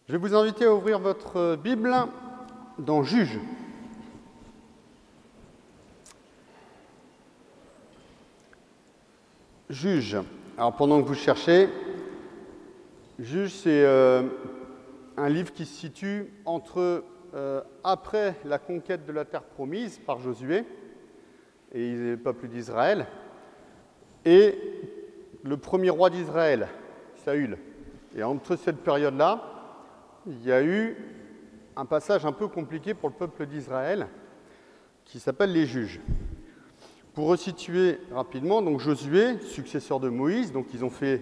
Je vais vous inviter à ouvrir votre Bible dans Juges. Juges. Alors pendant que vous cherchez, Juges, c'est un livre qui se situe entre après la conquête de la terre promise par Josué et les peuples d'Israël et le premier roi d'Israël, Saül. Et entre cette période-là, il y a eu un passage un peu compliqué pour le peuple d'Israël qui s'appelle les Juges. Pour resituer rapidement, donc Josué, successeur de Moïse, donc ils ont fait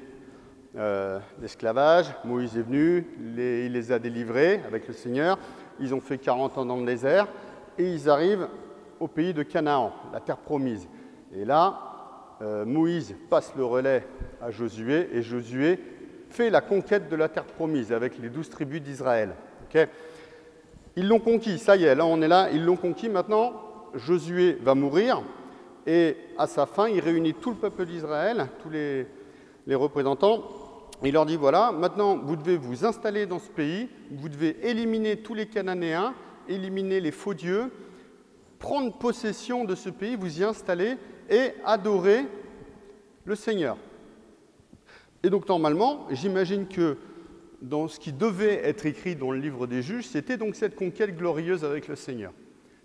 l'esclavage, Moïse est venu, il les a délivrés avec le Seigneur, ils ont fait 40 ans dans le désert et ils arrivent au pays de Canaan, la terre promise. Et là, Moïse passe le relais à Josué et Josué fait la conquête de la terre promise avec les 12 tribus d'Israël. Okay, ils l'ont conquis, ça y est, là on est là, ils l'ont conquis. Maintenant, Josué va mourir et à sa fin, il réunit tout le peuple d'Israël, tous les représentants. Il leur dit, voilà, maintenant vous devez vous installer dans ce pays, vous devez éliminer tous les Cananéens, éliminer les faux dieux, prendre possession de ce pays, vous y installer et adorer le Seigneur. Et donc normalement, j'imagine que dans ce qui devait être écrit dans le livre des Juges, c'était donc cette conquête glorieuse avec le Seigneur.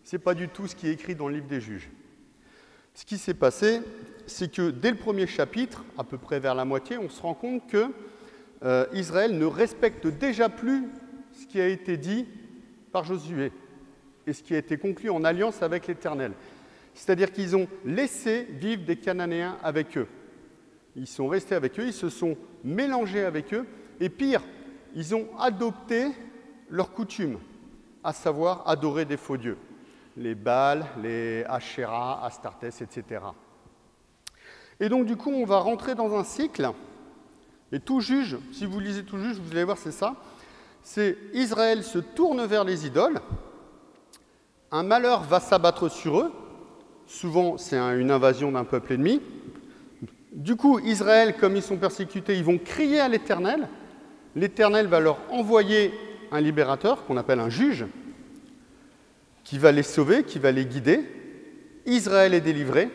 Ce n'est pas du tout ce qui est écrit dans le livre des Juges. Ce qui s'est passé, c'est que dès le premier chapitre, à peu près vers la moitié, on se rend compte que Israël ne respecte déjà plus ce qui a été dit par Josué et ce qui a été conclu en alliance avec l'Éternel. C'est-à-dire qu'ils ont laissé vivre des Cananéens avec eux. Ils sont restés avec eux, ils se sont mélangés avec eux, et pire, ils ont adopté leurs coutumes, à savoir adorer des faux dieux, les Baals, les Asherah, Astartés, etc. Et donc du coup, on va rentrer dans un cycle, et tout Juge, si vous lisez tout Juge, vous allez voir, c'est ça, c'est Israël se tourne vers les idoles, un malheur va s'abattre sur eux, souvent c'est une invasion d'un peuple ennemi. Du coup, Israël, comme ils sont persécutés, ils vont crier à l'Éternel. L'Éternel va leur envoyer un libérateur, qu'on appelle un juge, qui va les sauver, qui va les guider. Israël est délivré.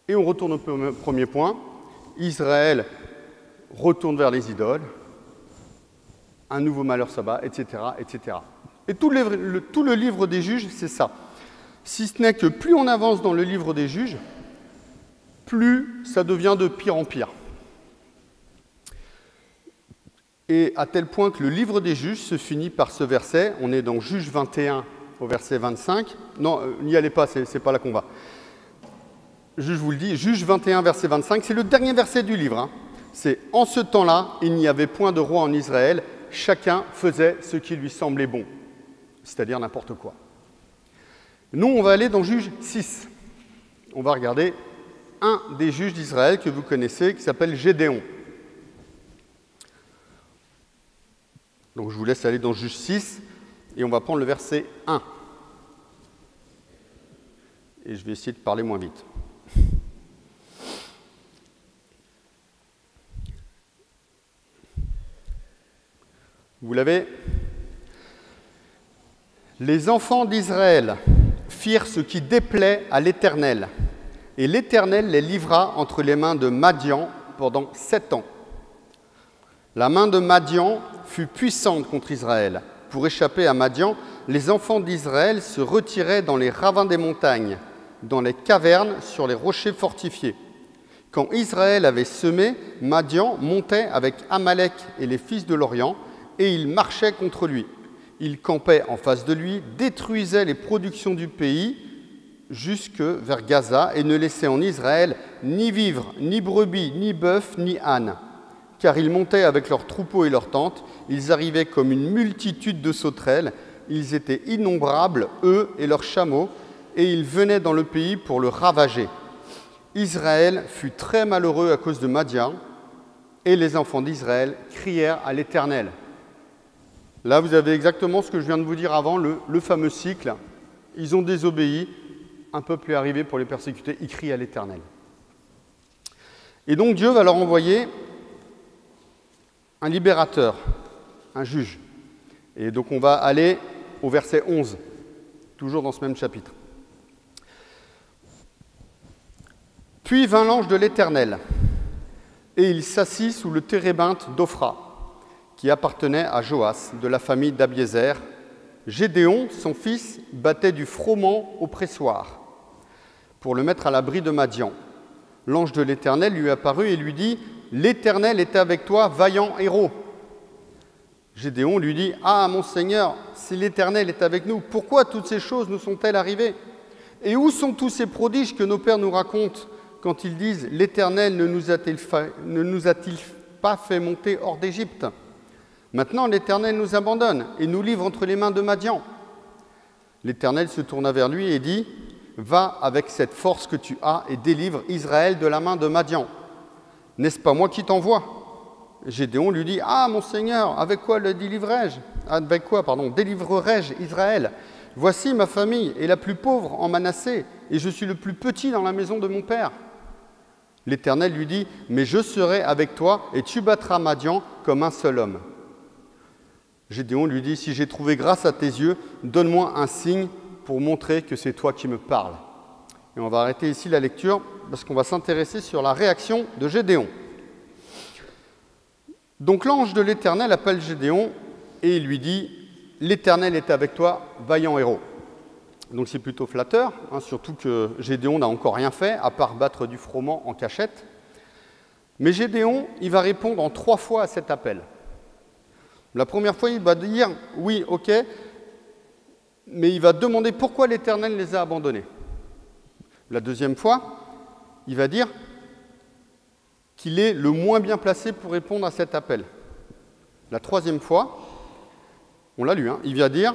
Et on retourne au premier point. Israël retourne vers les idoles. Un nouveau malheur s'abat, etc., etc. Et tout le livre des juges, c'est ça. Si ce n'est que plus on avance dans le livre des juges, plus ça devient de pire en pire. Et à tel point que le livre des juges se finit par ce verset, on est dans Juges 21 au verset 25. Non, n'y allez pas, c'est pas là qu'on va. Je vous le dis, Juges 21 verset 25, c'est le dernier verset du livre. C'est « En ce temps-là, il n'y avait point de roi en Israël, chacun faisait ce qui lui semblait bon. » C'est-à-dire n'importe quoi. Nous, on va aller dans Juges 6. On va regarder un des juges d'Israël que vous connaissez, qui s'appelle Gédéon. Donc je vous laisse aller dans Juges 6, et on va prendre le verset 1. Et je vais essayer de parler moins vite. Vous l'avez ? Les enfants d'Israël firent ce qui déplaît à l'Éternel, et l'Éternel les livra entre les mains de Madian pendant 7 ans. La main de Madian fut puissante contre Israël. Pour échapper à Madian, les enfants d'Israël se retiraient dans les ravins des montagnes, dans les cavernes, sur les rochers fortifiés. Quand Israël avait semé, Madian montait avec Amalek et les fils de l'Orient, et il marchait contre lui. Il campait en face de lui, détruisait les productions du pays, jusque vers Gaza, et ne laissait en Israël ni vivre, ni brebis, ni bœuf, ni âne. Car ils montaient avec leurs troupeaux et leurs tentes, ils arrivaient comme une multitude de sauterelles, ils étaient innombrables, eux et leurs chameaux, et ils venaient dans le pays pour le ravager. Israël fut très malheureux à cause de Madian, et les enfants d'Israël crièrent à l'Éternel. Là, vous avez exactement ce que je viens de vous dire avant, le fameux cycle. Ils ont désobéi, un peuple est arrivé pour les persécuter, ils crient à l'Éternel. Et donc Dieu va leur envoyer un libérateur un juge. Et donc on va aller au verset 11, toujours dans ce même chapitre. Puis vint l'ange de l'Éternel, et il s'assit sous le térébinthe d'Ophra, qui appartenait à Joas, de la famille d'Abiézer. Gédéon, son fils, battait du froment au pressoir, pour le mettre à l'abri de Madian. L'ange de l'Éternel lui apparut et lui dit « L'Éternel est avec toi, vaillant héros !» Gédéon lui dit « Ah, mon Seigneur, si l'Éternel est avec nous, pourquoi toutes ces choses nous sont-elles arrivées? Et où sont tous ces prodiges que nos pères nous racontent quand ils disent « L'Éternel ne nous a-t-il pas fait monter hors d'Égypte? Maintenant l'Éternel nous abandonne et nous livre entre les mains de Madian. » L'Éternel se tourna vers lui et dit « Va avec cette force que tu as et délivre Israël de la main de Madian. N'est-ce pas moi qui t'envoie ?» Gédéon lui dit « Ah, mon Seigneur, avec quoi délivrerai-je Israël? Voici ma famille est la plus pauvre en Manassé, et je suis le plus petit dans la maison de mon père. » L'Éternel lui dit « Mais je serai avec toi, et tu battras Madian comme un seul homme. » Gédéon lui dit « Si j'ai trouvé grâce à tes yeux, donne-moi un signe pour montrer que c'est toi qui me parles. » Et on va arrêter ici la lecture, parce qu'on va s'intéresser sur la réaction de Gédéon. Donc l'ange de l'Éternel appelle Gédéon et il lui dit « L'Éternel est avec toi, vaillant héros. » Donc c'est plutôt flatteur, surtout que Gédéon n'a encore rien fait, à part battre du froment en cachette. Mais Gédéon, il va répondre en 3 fois à cet appel. La première fois, il va dire « Oui, ok », mais il va demander pourquoi l'Éternel les a abandonnés. La deuxième fois, il va dire qu'il est le moins bien placé pour répondre à cet appel. La troisième fois, on l'a lu, il va dire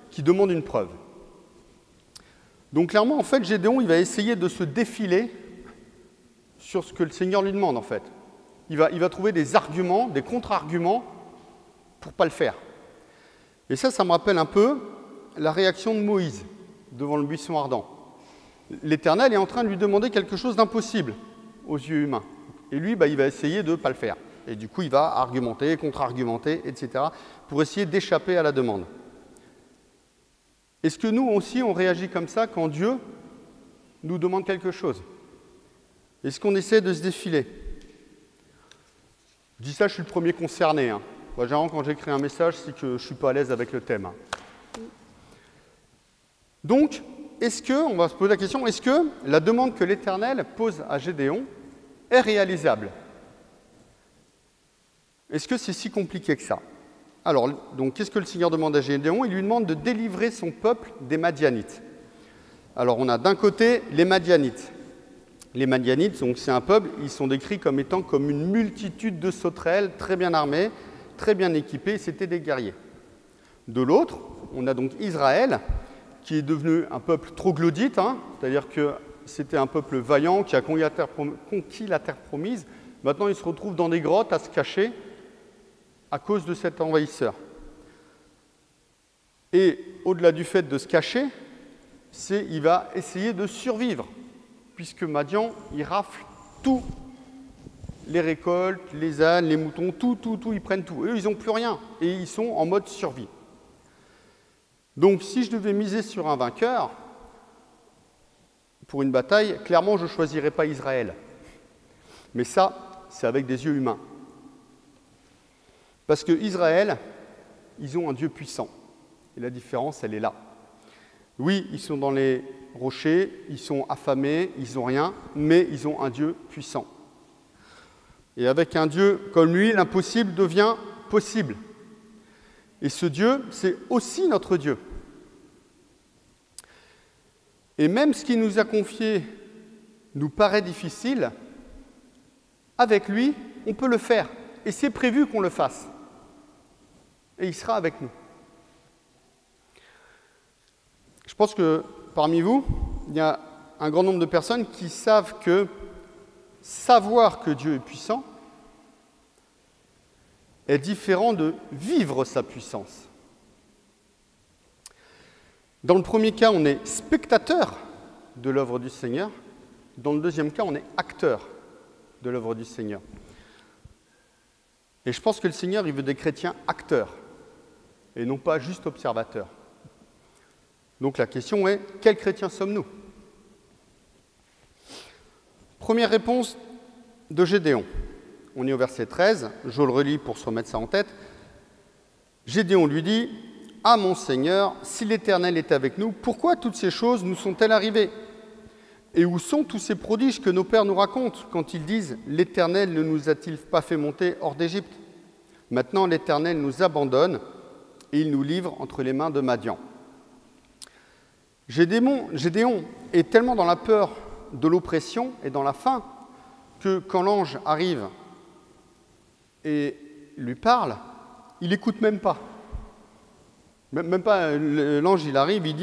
qu'il demande une preuve. Donc clairement, en fait, Gédéon, il va essayer de se défiler sur ce que le Seigneur lui demande, en fait. Il va trouver des arguments, des contre-arguments pour ne pas le faire. Et ça me rappelle un peu la réaction de Moïse devant le buisson ardent. L'Éternel est en train de lui demander quelque chose d'impossible aux yeux humains. Et lui, il va essayer de ne pas le faire. Et du coup, il va argumenter, contre-argumenter, etc., pour essayer d'échapper à la demande. Est-ce que nous aussi, on réagit comme ça quand Dieu nous demande quelque chose? Est-ce qu'on essaie de se défiler? Je dis ça, je suis le premier concerné. Moi, généralement, quand j'écris un message, c'est que je ne suis pas à l'aise avec le thème. Donc, on va se poser la question, est-ce que la demande que l'Éternel pose à Gédéon est réalisable? Est-ce que c'est si compliqué que ça? Alors, donc, qu'est-ce que le Seigneur demande à Gédéon? Il lui demande de délivrer son peuple des Madianites. Alors, on a d'un côté les Madianites. Les Madianites, donc, c'est un peuple, ils sont décrits comme étant comme une multitude de sauterelles, très bien armés, très bien équipés, c'était des guerriers. De l'autre, on a donc Israël, qui est devenu un peuple troglodyte, c'est-à-dire que c'était un peuple vaillant qui a conquis la terre promise. Maintenant, il se retrouve dans des grottes à se cacher à cause de cet envahisseur. Et au-delà du fait de se cacher, il va essayer de survivre, puisque Madian, il rafle tout. Les récoltes, les ânes, les moutons, tout, ils prennent tout. Eux, ils n'ont plus rien, et ils sont en mode survie. Donc, si je devais miser sur un vainqueur, pour une bataille, clairement, je ne choisirais pas Israël. Mais ça, c'est avec des yeux humains. Parce que Israël, ils ont un Dieu puissant. Et la différence, elle est là. Oui, ils sont dans les rochers, ils sont affamés, ils n'ont rien, mais ils ont un Dieu puissant. Et avec un Dieu comme lui, l'impossible devient possible. Et ce Dieu, c'est aussi notre Dieu. Et même ce qu'il nous a confié nous paraît difficile, avec lui, on peut le faire. Et c'est prévu qu'on le fasse. Et il sera avec nous. Je pense que parmi vous, il y a un grand nombre de personnes qui savent que savoir que Dieu est puissant est différent de vivre sa puissance. Dans le premier cas, on est spectateur de l'œuvre du Seigneur. Dans le deuxième cas, on est acteur de l'œuvre du Seigneur. Et je pense que le Seigneur, il veut des chrétiens acteurs, et non pas juste observateurs. Donc la question est, quels chrétiens sommes-nous? Première réponse de Gédéon. On est au verset 13, je le relis pour se remettre ça en tête. Gédéon lui dit, « Ah mon Seigneur, si l'Éternel est avec nous, pourquoi toutes ces choses nous sont-elles arrivées? Et où sont tous ces prodiges que nos pères nous racontent quand ils disent « L'Éternel ne nous a-t-il pas fait monter hors d'Égypte? Maintenant l'Éternel nous abandonne et il nous livre entre les mains de Madian. » Gédéon est tellement dans la peur de l'oppression et dans la faim que quand l'ange arrive et lui parle, il n'écoute même pas. Même pas, l'ange il arrive, il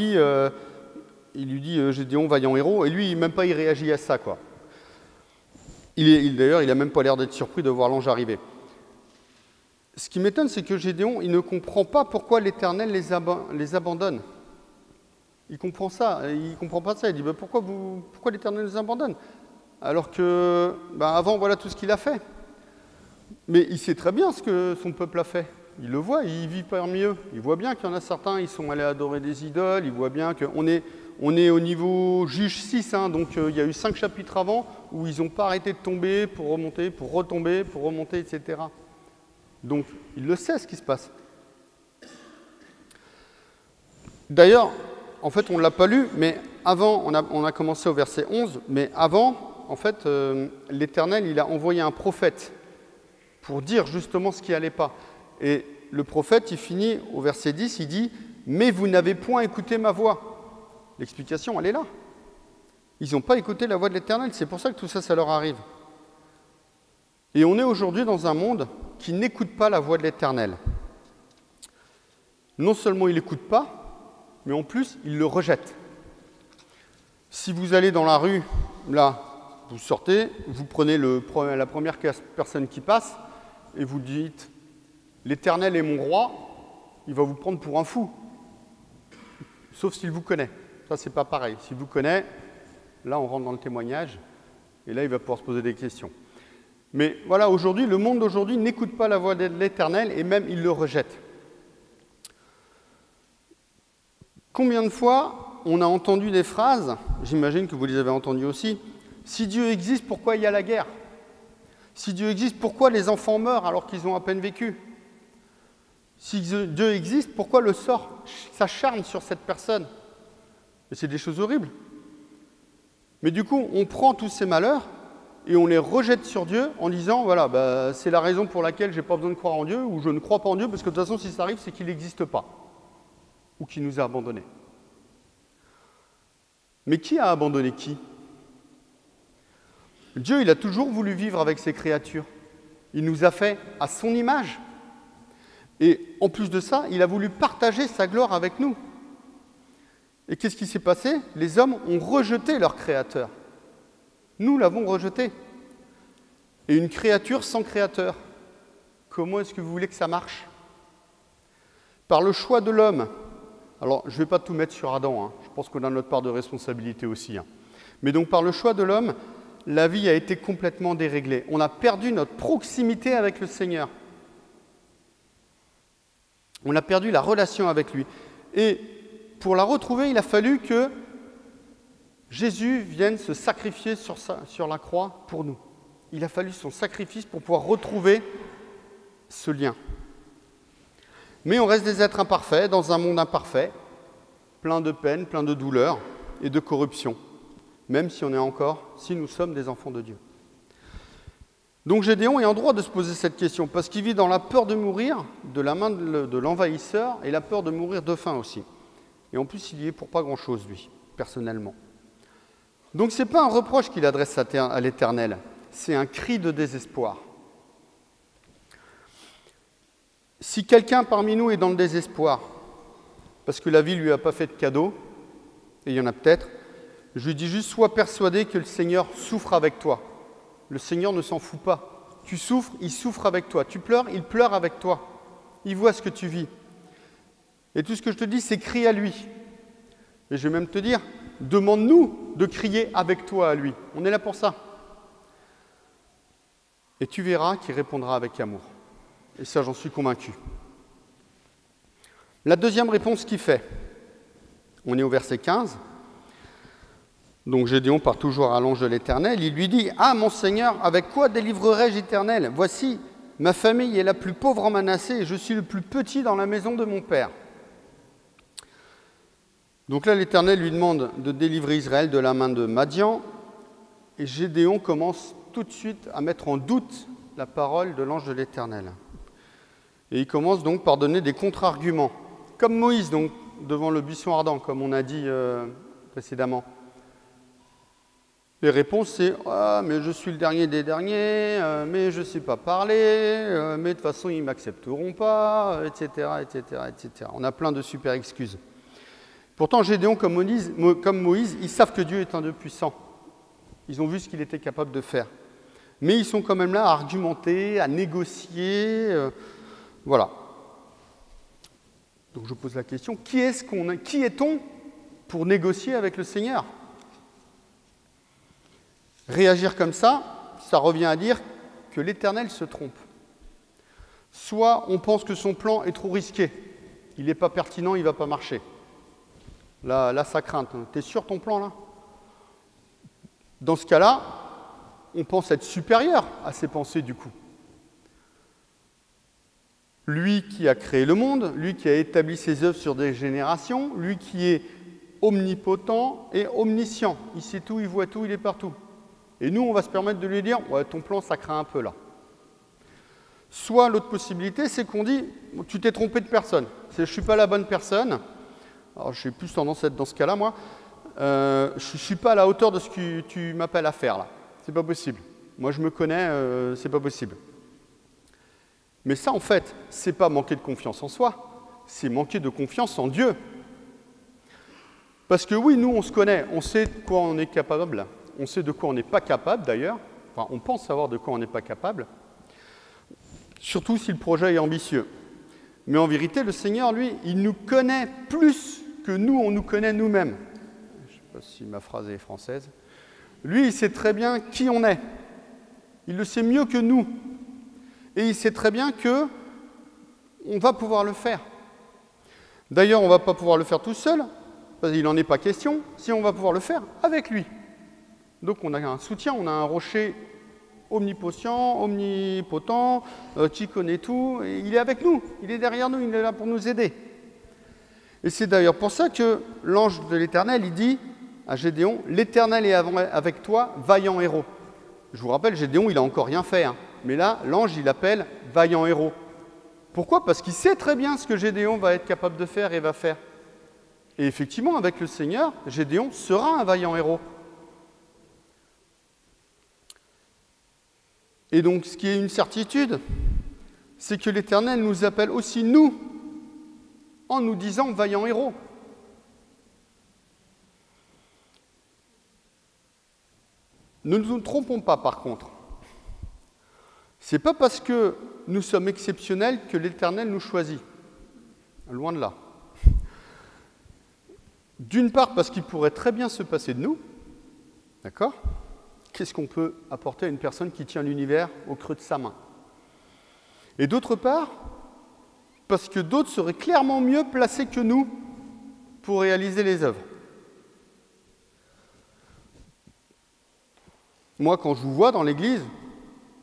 lui dit Gédéon, vaillant héros, et lui, même pas il réagit à ça, quoi. D'ailleurs, il n'a même pas l'air d'être surpris de voir l'ange arriver. Ce qui m'étonne, c'est que Gédéon, il ne comprend pas pourquoi l'Éternel les abandonne. Il comprend ça, il comprend pas ça. Il dit pourquoi l'Éternel les abandonne? Alors que, avant, voilà tout ce qu'il a fait. Mais il sait très bien ce que son peuple a fait. Il le voit, il vit parmi eux. Il voit bien qu'il y en a certains, ils sont allés adorer des idoles. Il voit bien qu'on est au niveau Juge 6, donc il y a eu 5 chapitres avant où ils n'ont pas arrêté de tomber pour remonter, pour retomber, pour remonter, etc. Donc, il le sait ce qui se passe. D'ailleurs, en fait, on ne l'a pas lu, mais avant, on a commencé au verset 11, mais avant, en fait, l'Éternel, il a envoyé un prophète pour dire justement ce qui n'allait pas. Et le prophète, il finit au verset 10, il dit « Mais vous n'avez point écouté ma voix ». L'explication, elle est là. Ils n'ont pas écouté la voix de l'Éternel, c'est pour ça que tout ça, ça leur arrive. Et on est aujourd'hui dans un monde qui n'écoute pas la voix de l'Éternel. Non seulement il n'écoute pas, mais en plus, il le rejette. Si vous allez dans la rue, là, vous sortez, vous prenez la première personne qui passe, et vous dites « L'Éternel est mon roi », il va vous prendre pour un fou. Sauf s'il vous connaît. Ça, c'est pas pareil. S'il vous connaît, là, on rentre dans le témoignage, et là, il va pouvoir se poser des questions. Mais voilà, aujourd'hui, le monde d'aujourd'hui n'écoute pas la voix de l'Éternel, et même, il le rejette. Combien de fois on a entendu des phrases, j'imagine que vous les avez entendues aussi, « Si Dieu existe, pourquoi il y a la guerre? Si Dieu existe, pourquoi les enfants meurent alors qu'ils ont à peine vécu? Si Dieu existe, pourquoi le sort s'acharne sur cette personne ?» Et c'est des choses horribles. Mais du coup, on prend tous ces malheurs et on les rejette sur Dieu en disant « Voilà, c'est la raison pour laquelle je n'ai pas besoin de croire en Dieu ou je ne crois pas en Dieu parce que de toute façon, si ça arrive, c'est qu'il n'existe pas ou qu'il nous a abandonnés. » Mais qui a abandonné qui? Dieu, il a toujours voulu vivre avec ses créatures. Il nous a fait à son image. Et en plus de ça, il a voulu partager sa gloire avec nous. Et qu'est-ce qui s'est passé? Les hommes ont rejeté leur créateur. Nous l'avons rejeté. Et une créature sans créateur, comment est-ce que vous voulez que ça marche? Par le choix de l'homme. Alors, je ne vais pas tout mettre sur Adam, je pense qu'on a notre part de responsabilité aussi. Mais donc, par le choix de l'homme, la vie a été complètement déréglée. On a perdu notre proximité avec le Seigneur. On a perdu la relation avec lui. Et pour la retrouver, il a fallu que Jésus vienne se sacrifier sur la croix pour nous. Il a fallu son sacrifice pour pouvoir retrouver ce lien. Mais on reste des êtres imparfaits dans un monde imparfait, plein de peine, plein de douleurs et de corruption, même si nous sommes des enfants de Dieu. Donc Gédéon est en droit de se poser cette question, parce qu'il vit dans la peur de mourir de la main de l'envahisseur et la peur de mourir de faim aussi. Et en plus, il y est pour pas grand-chose, lui, personnellement. Donc ce n'est pas un reproche qu'il adresse à l'Éternel, c'est un cri de désespoir. Si quelqu'un parmi nous est dans le désespoir, parce que la vie ne lui a pas fait de cadeau, et il y en a peut-être, je lui dis juste, sois persuadé que le Seigneur souffre avec toi. Le Seigneur ne s'en fout pas. Tu souffres, il souffre avec toi. Tu pleures, il pleure avec toi. Il voit ce que tu vis. Et tout ce que je te dis, c'est crie à lui. Et je vais même te dire, demande-nous de crier avec toi à lui. On est là pour ça. Et tu verras qu'il répondra avec amour. Et ça, j'en suis convaincu. La deuxième réponse qu'il fait, on est au verset 15. Donc Gédéon part toujours à l'ange de l'Éternel. Il lui dit « Ah, mon Seigneur, avec quoi délivrerai-je l'Éternel? Voici, ma famille est la plus pauvre en Manassé et je suis le plus petit dans la maison de mon père. » Donc là, l'Éternel lui demande de délivrer Israël de la main de Madian. Et Gédéon commence tout de suite à mettre en doute la parole de l'ange de l'Éternel. Et il commence donc par donner des contre-arguments. Comme Moïse, donc, devant le buisson ardent, comme on a dit précédemment. Les réponses, c'est « Ah, mais je suis le dernier des derniers, mais je ne sais pas parler, mais de toute façon, ils ne m'accepteront pas, etc., etc., etc. » On a plein de super excuses. Pourtant, Gédéon, comme Moïse, ils savent que Dieu est un Dieu puissant. Ils ont vu ce qu'il était capable de faire. Mais ils sont quand même là à argumenter, à négocier. Voilà. Donc je pose la question, qui est-on pour négocier avec le Seigneur? Réagir comme ça revient à dire que l'Éternel se trompe. Soit on pense que son plan est trop risqué, il n'est pas pertinent, il ne va pas marcher. Là, ça craint. T'es sûr ton plan, là? Dans ce cas-là, on pense être supérieur à ses pensées, du coup. Lui qui a créé le monde, lui qui a établi ses œuvres sur des générations, lui qui est omnipotent et omniscient. Il sait tout, il voit tout, il est partout. Et nous, on va se permettre de lui dire « Ouais, ton plan, ça craint un peu, là. » Soit l'autre possibilité, c'est qu'on dit « Tu t'es trompé de personne. Je ne suis pas la bonne personne. » Alors, j'ai plus tendance à être dans ce cas-là, moi. Je ne suis pas à la hauteur de ce que tu m'appelles à faire, là. C'est pas possible. Moi, je me connais, c'est pas possible. Mais ça, en fait, c'est pas manquer de confiance en soi, c'est manquer de confiance en Dieu. Parce que oui, nous, on se connaît, on sait de quoi on est capable, on sait de quoi on n'est pas capable, d'ailleurs. Enfin, on pense savoir de quoi on n'est pas capable, surtout si le projet est ambitieux. Mais en vérité, le Seigneur, lui, il nous connaît plus que nous, on nous connaît nous-mêmes. Je ne sais pas si ma phrase est française. Lui, il sait très bien qui on est. Il le sait mieux que nous. Et il sait très bien qu'on va pouvoir le faire. D'ailleurs, on ne va pas pouvoir le faire tout seul, parce qu'il n'en est pas question, si on va pouvoir le faire avec lui. Donc on a un soutien, on a un rocher omnipotent, qui connaît tout, et il est avec nous, il est derrière nous, il est là pour nous aider. Et c'est d'ailleurs pour ça que l'ange de l'Éternel, il dit à Gédéon, « L'Éternel est avec toi, vaillant héros. » Je vous rappelle, Gédéon, il n'a encore rien fait, hein. Mais là, l'ange, il l'appelle « vaillant héros ». Pourquoi? Parce qu'il sait très bien ce que Gédéon va être capable de faire et va faire. Et effectivement, avec le Seigneur, Gédéon sera un vaillant héros. Et donc, ce qui est une certitude, c'est que l'Éternel nous appelle aussi, nous, en nous disant « vaillant héros ». Ne nous trompons pas, par contre. Ce n'est pas parce que nous sommes exceptionnels que l'Éternel nous choisit. Loin de là. D'une part, parce qu'il pourrait très bien se passer de nous. D'accord? Qu'est-ce qu'on peut apporter à une personne qui tient l'univers au creux de sa main? Et d'autre part, parce que d'autres seraient clairement mieux placés que nous pour réaliser les œuvres. Moi, quand je vous vois dans l'Église,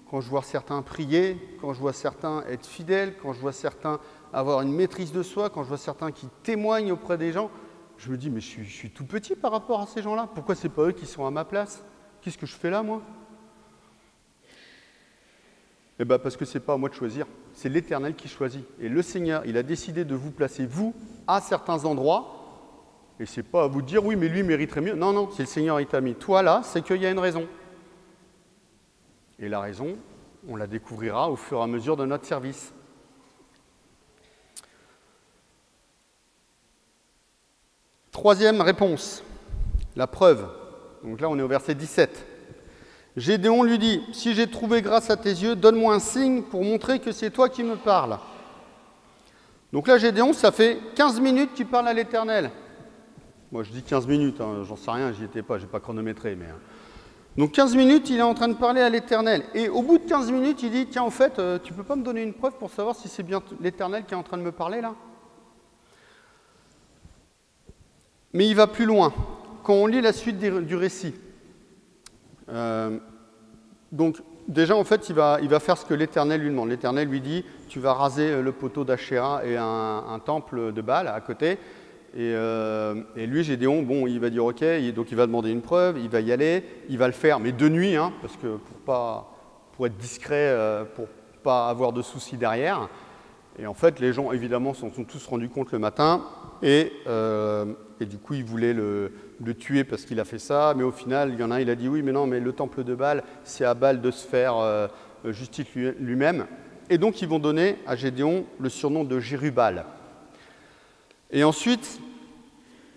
quand je vois certains prier, quand je vois certains être fidèles, quand je vois certains avoir une maîtrise de soi, quand je vois certains qui témoignent auprès des gens, je me dis, mais je suis tout petit par rapport à ces gens-là. Pourquoi ce n'est pas eux qui sont à ma place? Qu'est-ce que je fais là, moi? Eh bien, parce que ce n'est pas à moi de choisir. C'est l'Éternel qui choisit. Et le Seigneur, il a décidé de vous placer, vous, à certains endroits. Et ce n'est pas à vous de dire, oui, mais lui mériterait mieux. Non, non, si le Seigneur il t'a mis toi là, c'est qu'il y a une raison. Et la raison, on la découvrira au fur et à mesure de notre service. Troisième réponse, la preuve. Donc là, on est au verset 17. Gédéon lui dit, « Si j'ai trouvé grâce à tes yeux, donne-moi un signe pour montrer que c'est toi qui me parles. » Donc là, Gédéon, ça fait 15 minutes qu'il parle à l'Éternel. Moi, je dis 15 minutes, hein, j'en sais rien, j'y étais pas, je n'ai pas chronométré, mais... Donc 15 minutes, il est en train de parler à l'Éternel. Et au bout de 15 minutes, il dit, tiens, au fait, tu peux pas me donner une preuve pour savoir si c'est bien l'Éternel qui est en train de me parler là? Mais il va plus loin. Quand on lit la suite du récit, donc déjà en fait il va faire ce que l'Éternel lui demande. L'Éternel lui dit, tu vas raser le poteau d'Achéra et un temple de Baal à côté. Et lui, Gédéon, bon, il va dire ok, donc il va demander une preuve, il va y aller, il va le faire, mais de nuit, hein, parce que pour être discret, pour pas avoir de soucis derrière. Et en fait, les gens, évidemment, s'en sont tous rendus compte le matin, et du coup, ils voulaient le tuer parce qu'il a fait ça, mais au final, il y en a un, il a dit oui, mais non, mais le temple de Baal, c'est à Baal de se faire justice lui-même. Et donc, ils vont donner à Gédéon le surnom de Jérubal. Et ensuite,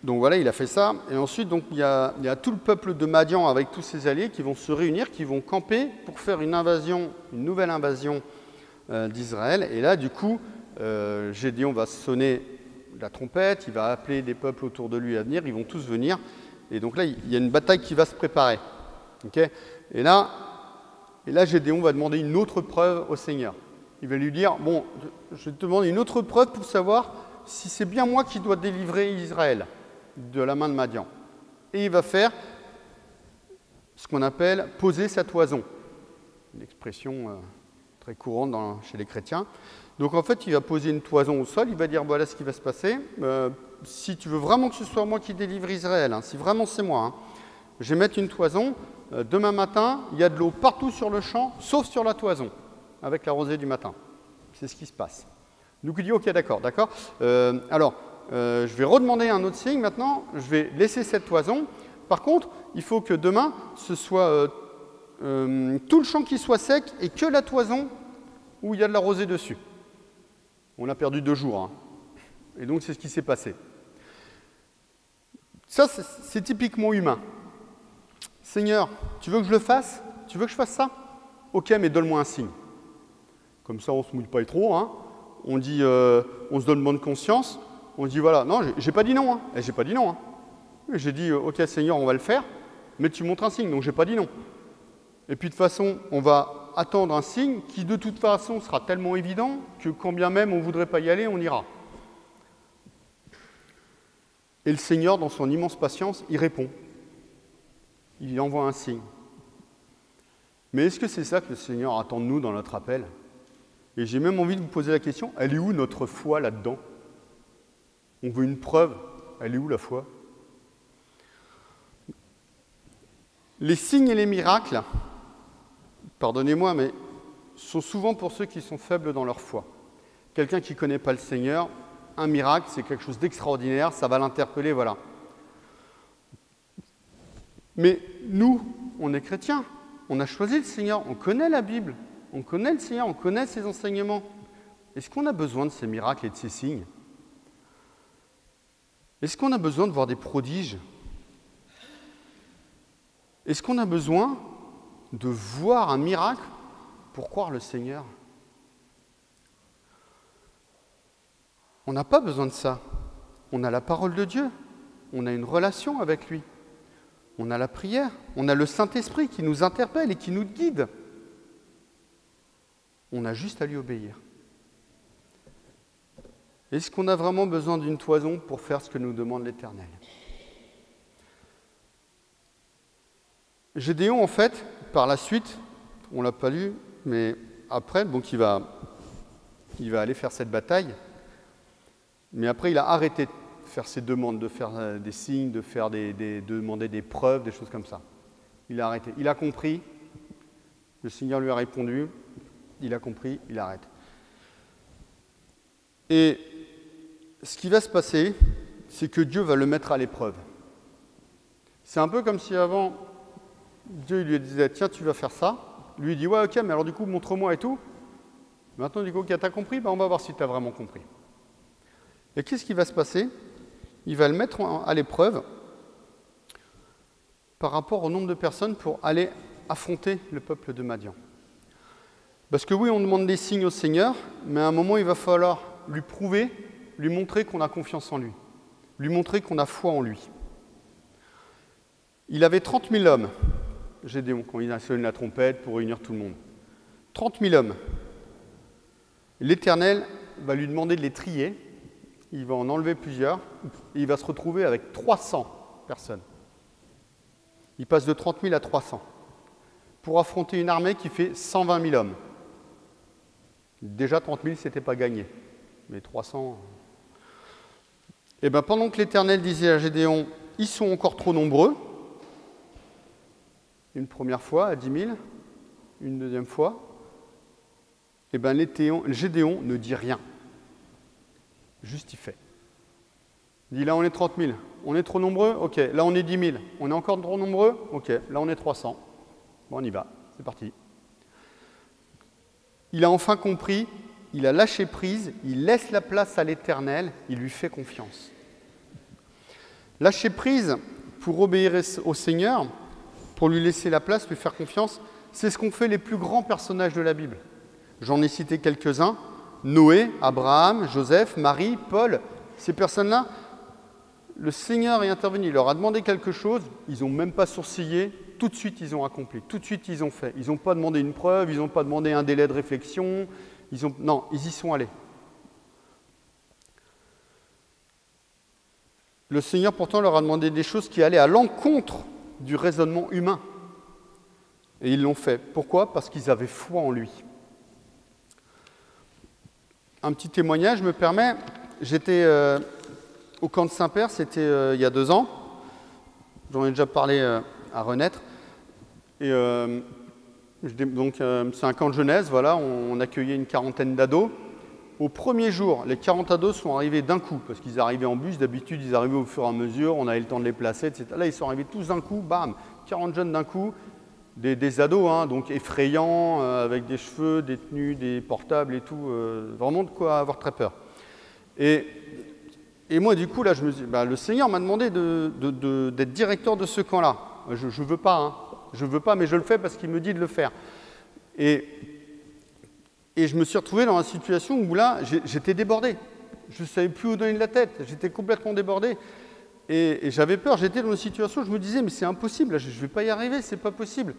donc voilà, il a fait ça. Et ensuite, donc, il y a tout le peuple de Madian avec tous ses alliés qui vont se réunir, qui vont camper pour faire une nouvelle invasion d'Israël. Et là, du coup, Gédéon va sonner la trompette, il va appeler des peuples autour de lui à venir, ils vont tous venir. Et donc là, il y a une bataille qui va se préparer. Okay, et là, Gédéon va demander une autre preuve au Seigneur. Il va lui dire, bon, je te demande une autre preuve pour savoir si c'est bien moi qui dois délivrer Israël de la main de Madian. Et il va faire ce qu'on appelle poser sa toison. Une expression très courante chez les chrétiens. Donc en fait, il va poser une toison au sol, il va dire voilà ce qui va se passer. Si tu veux vraiment que ce soit moi qui délivre Israël, hein, si vraiment c'est moi, hein, je vais mettre une toison. Demain matin, il y a de l'eau partout sur le champ, sauf sur la toison, avec la rosée du matin. C'est ce qui se passe. Donc il dit ok, d'accord. Je vais redemander un autre signe maintenant, je vais laisser cette toison. Par contre, il faut que demain, ce soit tout le champ qui soit sec et que la toison où il y a de la rosée dessus. On a perdu 2 jours. Hein. Et donc c'est ce qui s'est passé. Ça, c'est typiquement humain. Seigneur, tu veux que je le fasse? Tu veux que je fasse ça? Ok, mais donne-moi un signe. Comme ça, on ne se mouille pas trop. Hein. On dit, on se donne bonne conscience. On dit, voilà, non, j'ai pas dit non. Hein. Et j'ai pas dit non. Hein. J'ai dit, ok, Seigneur, on va le faire, mais tu montres un signe, donc j'ai pas dit non. Et puis de toute façon, on va attendre un signe qui, de toute façon, sera tellement évident que quand bien même on ne voudrait pas y aller, on ira. Et le Seigneur, dans son immense patience, il répond. Il envoie un signe. Mais est-ce que c'est ça que le Seigneur attend de nous dans notre appel? Et j'ai même envie de vous poser la question, elle est où notre foi là-dedans? On veut une preuve, elle est où la foi? Les signes et les miracles, pardonnez-moi, mais sont souvent pour ceux qui sont faibles dans leur foi. Quelqu'un qui ne connaît pas le Seigneur, un miracle, c'est quelque chose d'extraordinaire, ça va l'interpeller, voilà. Mais nous, on est chrétiens, on a choisi le Seigneur, on connaît la Bible, on connaît le Seigneur, on connaît ses enseignements. Est-ce qu'on a besoin de ces miracles et de ces signes? Est-ce qu'on a besoin de voir des prodiges? Est-ce qu'on a besoin de voir un miracle pour croire le Seigneur? On n'a pas besoin de ça. On a la parole de Dieu, on a une relation avec lui. On a la prière, on a le Saint-Esprit qui nous interpelle et qui nous guide. On a juste à lui obéir. Est-ce qu'on a vraiment besoin d'une toison pour faire ce que nous demande l'Éternel? Gédéon, en fait, par la suite, on ne l'a pas lu, mais après, donc il va aller faire cette bataille. Mais après, il a arrêté de faire ses demandes, de faire des signes, de demander des preuves, des choses comme ça. Il a arrêté. Il a compris. Le Seigneur lui a répondu. Il a compris. Il arrête. Et ce qui va se passer, c'est que Dieu va le mettre à l'épreuve. C'est un peu comme si avant, Dieu lui disait « Tiens, tu vas faire ça ». Lui, il dit « Ouais, ok, mais alors du coup, montre-moi et tout ». Maintenant, il dit « Ok, t'as compris ? Ben, on va voir si tu as vraiment compris ». Et qu'est-ce qui va se passer? Il va le mettre à l'épreuve par rapport au nombre de personnes pour aller affronter le peuple de Madian. Parce que oui, on demande des signes au Seigneur, mais à un moment, il va falloir lui prouver, lui montrer qu'on a confiance en lui, lui montrer qu'on a foi en lui. Il avait 30 000 hommes. Gédéon, quand il a sonné la trompette pour réunir tout le monde. 30 000 hommes. L'Éternel va lui demander de les trier, il va en enlever plusieurs, et il va se retrouver avec 300 personnes. Il passe de 30 000 à 300, pour affronter une armée qui fait 120 000 hommes. Déjà 30 000, ce n'était pas gagné, mais 300... Et bien pendant que l'Éternel disait à Gédéon, ils sont encore trop nombreux, une première fois à 10 000, une deuxième fois, et bien Gédéon ne dit rien. Juste il fait. Il dit là on est 30 000, on est trop nombreux, ok. Là on est 10 000, on est encore trop nombreux, ok. Là on est 300. Bon on y va, c'est parti. Il a enfin compris, il a lâché prise, il laisse la place à l'Éternel, il lui fait confiance. Lâcher prise pour obéir au Seigneur, pour lui laisser la place, lui faire confiance, c'est ce qu'ont fait les plus grands personnages de la Bible. J'en ai cité quelques-uns, Noé, Abraham, Joseph, Marie, Paul, ces personnes-là, le Seigneur est intervenu, il leur a demandé quelque chose, ils n'ont même pas sourcillé, tout de suite ils ont accompli, tout de suite ils ont fait. Ils n'ont pas demandé une preuve, ils n'ont pas demandé un délai de réflexion, non, ils y sont allés. Le Seigneur pourtant leur a demandé des choses qui allaient à l'encontre du raisonnement humain. Et ils l'ont fait. Pourquoi ? Parce qu'ils avaient foi en lui. Un petit témoignage me permet, j'étais au camp de Saint-Père, c'était il y a 2 ans. J'en ai déjà parlé à Renaître. Et donc c'est un camp de jeunesse, voilà, on accueillait une quarantaine d'ados. Au premier jour, les 40 ados sont arrivés d'un coup, parce qu'ils arrivaient en bus, d'habitude ils arrivaient au fur et à mesure, on avait le temps de les placer, etc. Là ils sont arrivés tous d'un coup, bam, 40 jeunes d'un coup, des ados, hein, donc effrayants, avec des cheveux, des tenues, des portables et tout, vraiment de quoi avoir très peur. Et moi du coup, là, je me dis, le Seigneur m'a demandé d'être directeur de ce camp-là. Je ne veux pas, hein. Je veux pas, mais je le fais parce qu'il me dit de le faire. Et je me suis retrouvé dans une situation où là, j'étais débordé. Je ne savais plus où donner de la tête. J'étais complètement débordé. Et j'avais peur. J'étais dans une situation où je me disais, mais c'est impossible, là, je ne vais pas y arriver, c'est pas possible.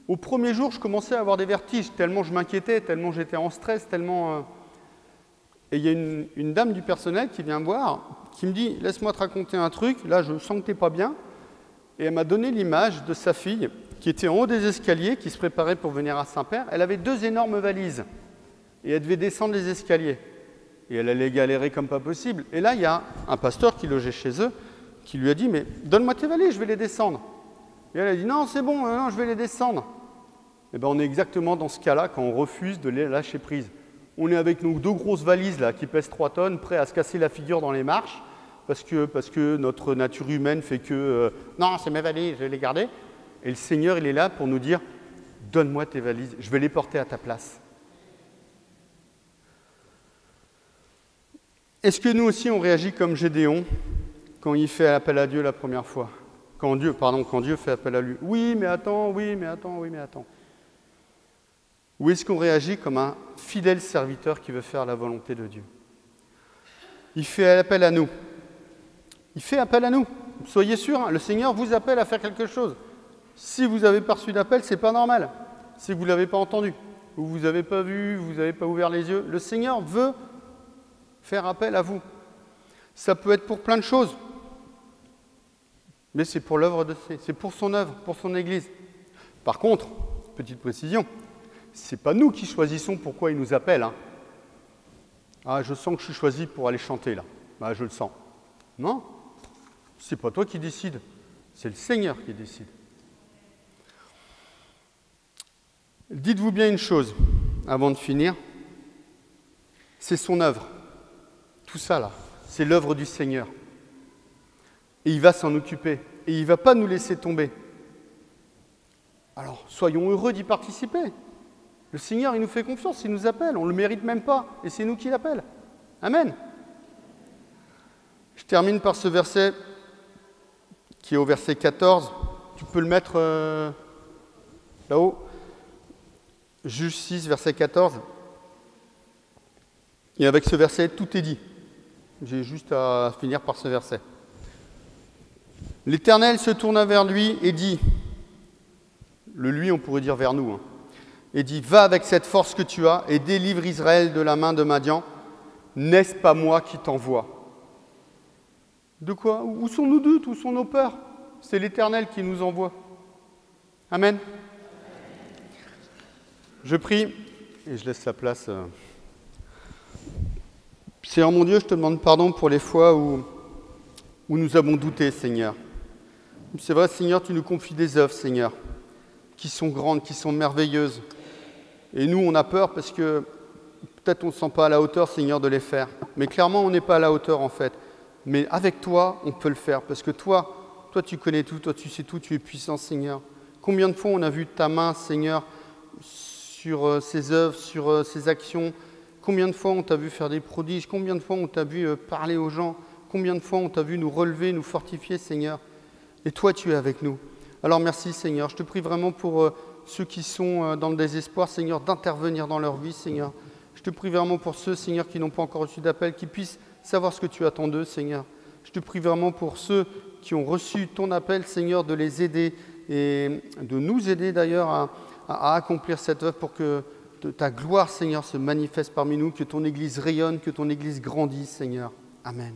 Au premier jour, je commençais à avoir des vertiges, tellement je m'inquiétais, tellement j'étais en stress, tellement... Et il y a une dame du personnel qui vient me voir, qui me dit, laisse-moi te raconter un truc, là, je sens que tu n'es pas bien. Et elle m'a donné l'image de sa fille, qui était en haut des escaliers, qui se préparait pour venir à Saint-Père. Elle avait 2 énormes valises. Et elle devait descendre les escaliers. Et elle allait galérer comme pas possible. Et là, il y a un pasteur qui logeait chez eux, qui lui a dit, mais donne-moi tes valises, je vais les descendre. Et elle a dit, non, c'est bon, non, je vais les descendre. Et bien, on est exactement dans ce cas-là, quand on refuse de les lâcher prise. On est avec nos 2 grosses valises, là, qui pèsent 3 tonnes, prêts à se casser la figure dans les marches, parce que notre nature humaine fait que, non, c'est mes valises, je vais les garder. Et le Seigneur, il est là pour nous dire, donne-moi tes valises, je vais les porter à ta place. Est-ce que nous aussi, on réagit comme Gédéon quand il fait appel à Dieu la première fois ? Quand Dieu fait appel à lui. Oui, mais attends, oui, mais attends, oui, mais attends. Ou est-ce qu'on réagit comme un fidèle serviteur qui veut faire la volonté de Dieu ? Il fait appel à nous. Il fait appel à nous. Soyez sûrs, hein, le Seigneur vous appelle à faire quelque chose. Si vous n'avez pas reçu d'appel, ce n'est pas normal. Si vous ne l'avez pas entendu, ou vous n'avez pas vu, vous n'avez pas ouvert les yeux, le Seigneur veut faire appel à vous. Ça peut être pour plein de choses. Mais c'est pour l'œuvre c'est pour son œuvre, pour son Église. Par contre, petite précision, c'est pas nous qui choisissons pourquoi il nous appelle. Hein. Ah, je sens que je suis choisi pour aller chanter là. Bah, je le sens. Non, c'est pas toi qui décide, c'est le Seigneur qui décide. Dites-vous bien une chose, avant de finir, c'est son œuvre. Tout ça là, c'est l'œuvre du Seigneur. Et il va s'en occuper. Et il ne va pas nous laisser tomber. Alors, soyons heureux d'y participer. Le Seigneur, il nous fait confiance, il nous appelle. On ne le mérite même pas. Et c'est nous qui l'appelle. Amen. Je termine par ce verset qui est au verset 14. Tu peux le mettre là-haut. Juge 6, verset 14. Et avec ce verset, tout est dit. J'ai juste à finir par ce verset. L'Éternel se tourna vers lui et dit, Le lui, on pourrait dire vers nous. Et dit, va avec cette force que tu as et délivre Israël de la main de Madian. N'est-ce pas moi qui t'envoie? De quoi? Où sont nos doutes? Où sont nos peurs? C'est l'Éternel qui nous envoie. Amen. Je prie et je laisse la place. Seigneur mon Dieu, je te demande pardon pour les fois où nous avons douté, Seigneur. C'est vrai, Seigneur, tu nous confies des œuvres, Seigneur, qui sont grandes, qui sont merveilleuses. Et nous, on a peur parce que peut-être on ne se sent pas à la hauteur, Seigneur, de les faire. Mais clairement, on n'est pas à la hauteur, en fait. Mais avec toi, on peut le faire. Parce que toi, tu connais tout, toi, tu sais tout, tu es puissant, Seigneur. Combien de fois on a vu ta main, Seigneur, sur ces œuvres, sur ces actions? Combien de fois on t'a vu faire des prodiges? Combien de fois on t'a vu parler aux gens? Combien de fois on t'a vu nous relever, nous fortifier, Seigneur? Et toi, tu es avec nous. Alors merci, Seigneur. Je te prie vraiment pour ceux qui sont dans le désespoir, Seigneur, d'intervenir dans leur vie, Seigneur. Je te prie vraiment pour ceux, Seigneur, qui n'ont pas encore reçu d'appel, qui puissent savoir ce que tu attends d'eux, Seigneur. Je te prie vraiment pour ceux qui ont reçu ton appel, Seigneur, de les aider et de nous aider d'ailleurs à accomplir cette œuvre pour que ta gloire, Seigneur, se manifeste parmi nous, que ton Église rayonne, que ton Église grandisse, Seigneur. Amen.